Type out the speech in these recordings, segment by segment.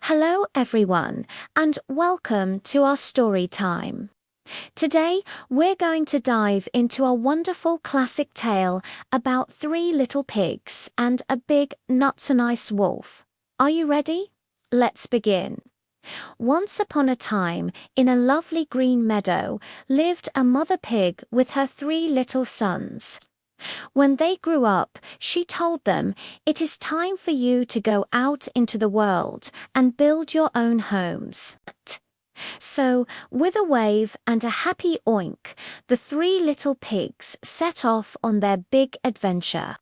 Hello everyone, and welcome to our story time. Today, we're going to dive into a wonderful classic tale about three little pigs and a big not-so-nice wolf. Are you ready? Let's begin. Once upon a time, in a lovely green meadow, lived a mother pig with her three little sons. When they grew up, she told them, "It is time for you to go out into the world and build your own homes." So, with a wave and a happy oink, the three little pigs set off on their big adventure.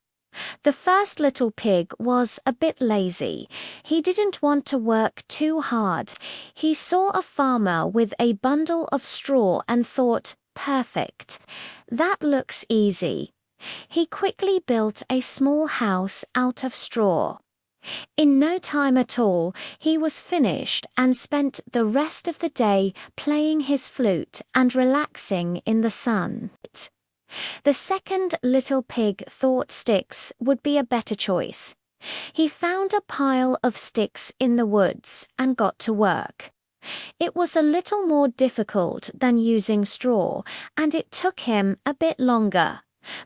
The first little pig was a bit lazy. He didn't want to work too hard. He saw a farmer with a bundle of straw and thought, "Perfect. That looks easy." He quickly built a small house out of straw. In no time at all, he was finished and spent the rest of the day playing his flute and relaxing in the sun. The second little pig thought sticks would be a better choice. He found a pile of sticks in the woods and got to work. It was a little more difficult than using straw, and it took him a bit longer.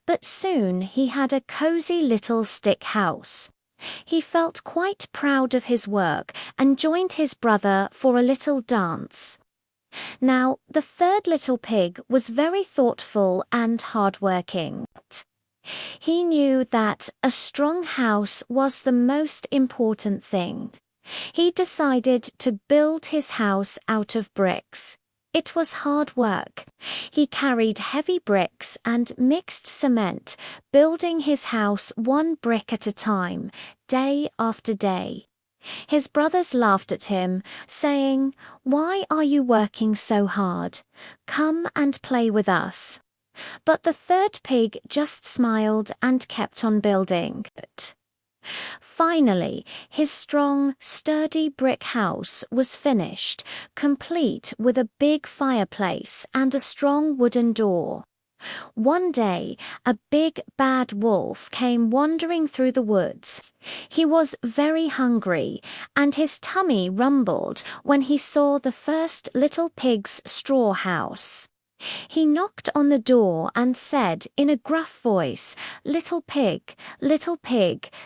But soon he had a cozy little stick house. He felt quite proud of his work and joined his brother for a little dance. Now, the third little pig was very thoughtful and hardworking. He knew that a strong house was the most important thing. He decided to build his house out of bricks. It was hard work. He carried heavy bricks and mixed cement, building his house one brick at a time, day after day. His brothers laughed at him, saying, "Why are you working so hard? Come and play with us." But the third pig just smiled and kept on building. Finally, his strong, sturdy brick house was finished, complete with a big fireplace and a strong wooden door. One day, a big bad wolf came wandering through the woods. He was very hungry, and his tummy rumbled when he saw the first little pig's straw house. He knocked on the door and said in a gruff voice, little pig,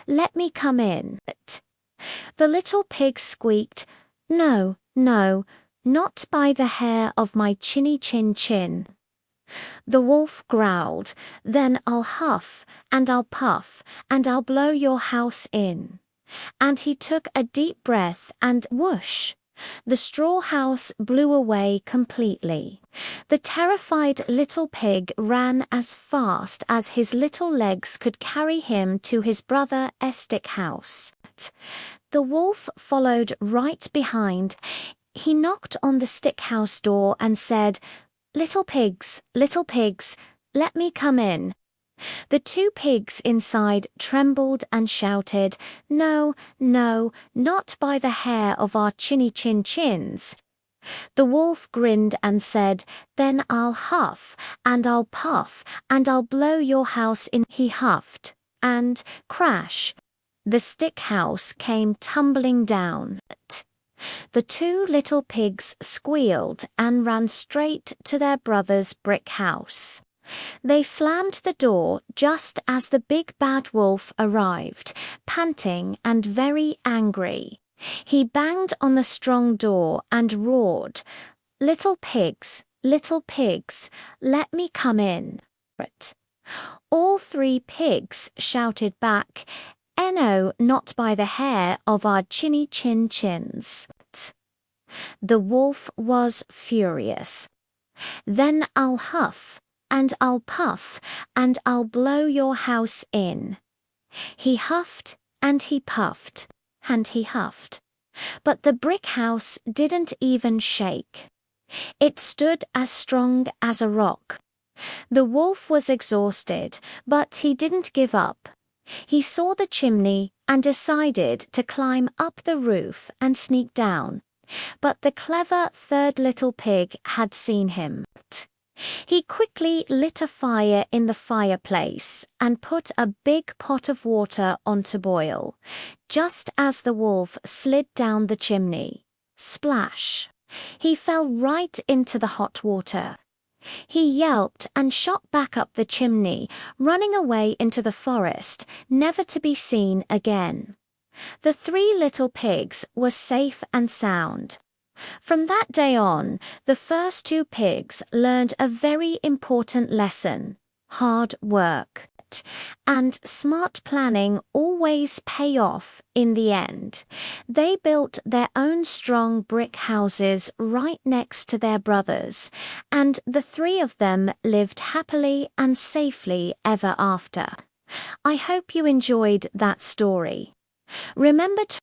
let me come in." The little pig squeaked, "No, no, not by the hair of my chinny chin chin." The wolf growled, "Then I'll huff, and I'll puff, and I'll blow your house in." And he took a deep breath and whoosh! The straw house blew away completely. The terrified little pig ran as fast as his little legs could carry him to his brother's stick house. The wolf followed right behind. He knocked on the stick house door and said, little pigs, let me come in." The two pigs inside trembled and shouted, "No, no, not by the hair of our chinny chin chins." The wolf grinned and said, "Then I'll huff, and I'll puff, and I'll blow your house in." He huffed, and crash! The stick house came tumbling down. The two little pigs squealed and ran straight to their brother's brick house. They slammed the door just as the big bad wolf arrived, panting and very angry. He banged on the strong door and roared, little pigs, let me come in." All three pigs shouted back, "No, not by the hair of our chinny chin chins." The wolf was furious. "Then I'll huff, and I'll puff, and I'll blow your house in." He huffed, and he puffed, and he huffed. But the brick house didn't even shake. It stood as strong as a rock. The wolf was exhausted, but he didn't give up. He saw the chimney and decided to climb up the roof and sneak down. But the clever third little pig had seen him. He quickly lit a fire in the fireplace and put a big pot of water on to boil, just as the wolf slid down the chimney. Splash! He fell right into the hot water. He yelped and shot back up the chimney, running away into the forest, never to be seen again. The three little pigs were safe and sound. From that day on, the first two pigs learned a very important lesson: hard work and smart planning always pay off in the end. They built their own strong brick houses right next to their brothers, and the three of them lived happily and safely ever after. I hope you enjoyed that story. Remember to